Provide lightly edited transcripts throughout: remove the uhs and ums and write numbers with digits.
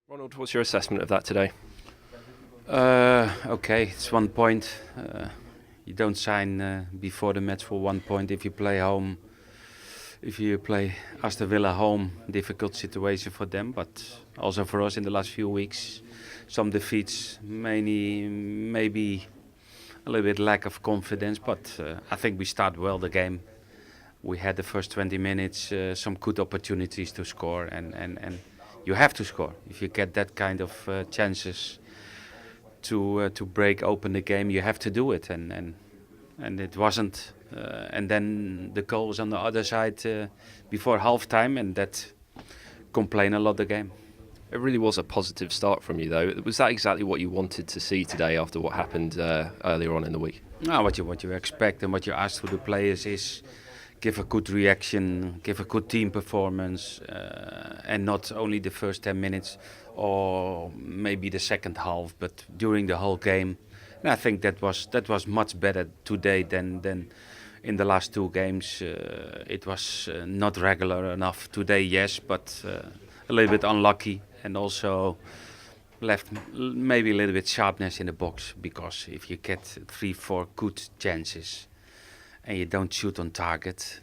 Ronald, what's your assessment of that today? Okay, it's 1 point. You don't sign before the match for 1 point if you play home. If you play Aston Villa home, difficult situation for them, but also for us in the last few weeks. Some defeats, maybe a little bit lack of confidence, but I think we start well the game. We had the first 20 minutes, some good opportunities to score, and you have to score. If you get that kind of chances to break open the game, you have to do it, and it wasn't. And then the goal was on the other side before half-time, and that complained a lot the game. It really was a positive start from you, though. Was that exactly what you wanted to see today after what happened earlier on in the week? No, what you expect and what you ask for the players is give a good reaction, give a good team performance, and not only the first 10 minutes or maybe the second half, but during the whole game. And I think that was much better today than in the last two games. It was not regular enough today, yes, but a little bit unlucky, and also left maybe a little bit sharpness in the box, because if you get 3-4 good chances and you don't shoot on target,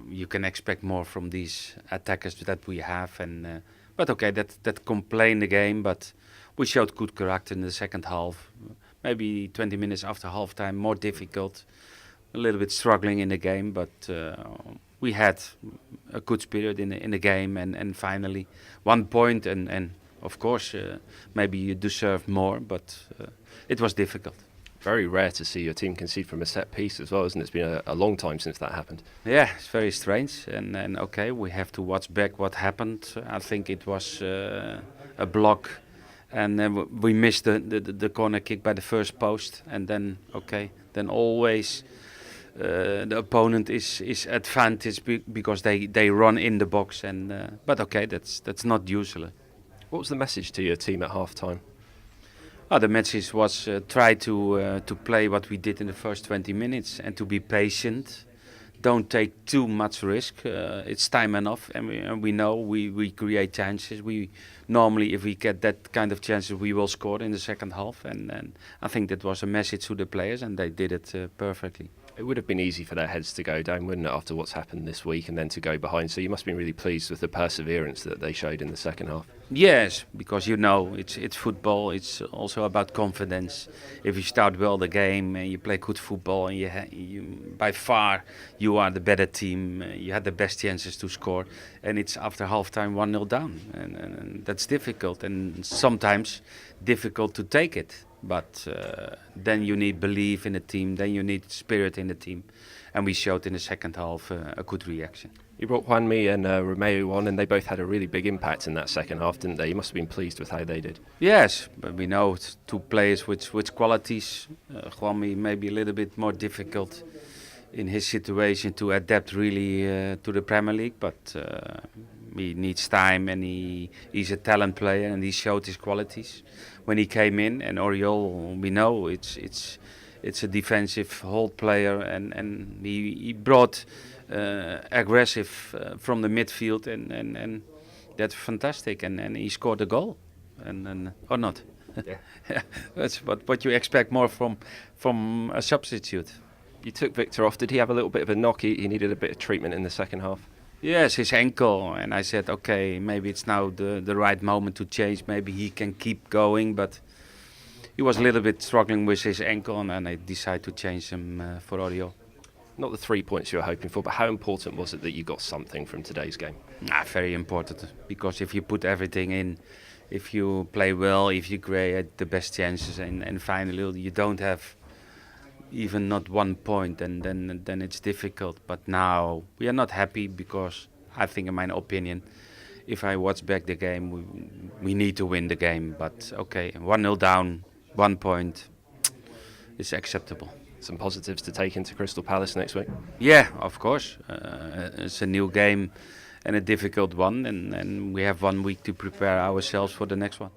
you can expect more from these attackers that we have. And but okay, that complained the game, but we showed good character in the second half. Maybe 20 minutes after halftime, more difficult, a little bit struggling in the game, but we had a good spirit in the game, and finally 1 point, and of course maybe you deserve more, but it was difficult. Very rare to see your team concede from a set piece as well, isn't it? It's been a long time since that happened. Yeah, it's very strange, and okay, we have to watch back what happened. I think it was a block, and we missed the corner kick by the first post, and then then always the opponent is advantage because they run in the box, and but okay, that's not usual. What was the message to your team at half-time? The message was try to play what we did in the first 20 minutes and to be patient. Don't take too much risk. It's time enough, and we know we create chances. We normally, if we get that kind of chances, we will score in the second half. And I think that was a message to the players, and they did it perfectly. It would have been easy for their heads to go down, wouldn't it, after what's happened this week, and then to go behind. So you must have been really pleased with the perseverance that they showed in the second half. Yes, because it's football. It's also about confidence. If you start well the game and you play good football, and you by far you are the better team. You had the best chances to score, and it's after halftime 1-0 down, and that's difficult, and sometimes difficult to take it. But then you need belief in the team, then you need spirit in the team. And we showed in the second half a good reaction. You brought Juanmi and Romeu on, and they both had a really big impact in that second half, didn't they? You must have been pleased with how they did. Yes, but we know it's two players with qualities. Juanmi maybe a little bit more difficult in his situation to adapt really to the Premier League, but he needs time, and he's a talent player, and he showed his qualities when he came in. And Oriol, we know it's a defensive hold player, and he brought aggressive from the midfield, and that's fantastic, and he scored a goal, and or not. Yeah. That's what you expect more from a substitute. You took Victor off. Did he have a little bit of a knock? He needed a bit of treatment in the second half. Yes, his ankle, and I said, okay, maybe it's now the right moment to change. Maybe he can keep going, but he was a little bit struggling with his ankle, and I decided to change him for Oriol. Not the 3 points you were hoping for, but how important was it that you got something from today's game? Very important, because if you put everything in, if you play well, if you create the best chances, and finally you don't have even not 1 point, and then it's difficult. But now we are not happy, because I think, in my opinion, if I watch back the game, we need to win the game. But okay, 1-0 down, 1 point is acceptable. Some positives to take into Crystal Palace next week? Yeah, of course. It's a new game and a difficult one, and we have 1 week to prepare ourselves for the next one.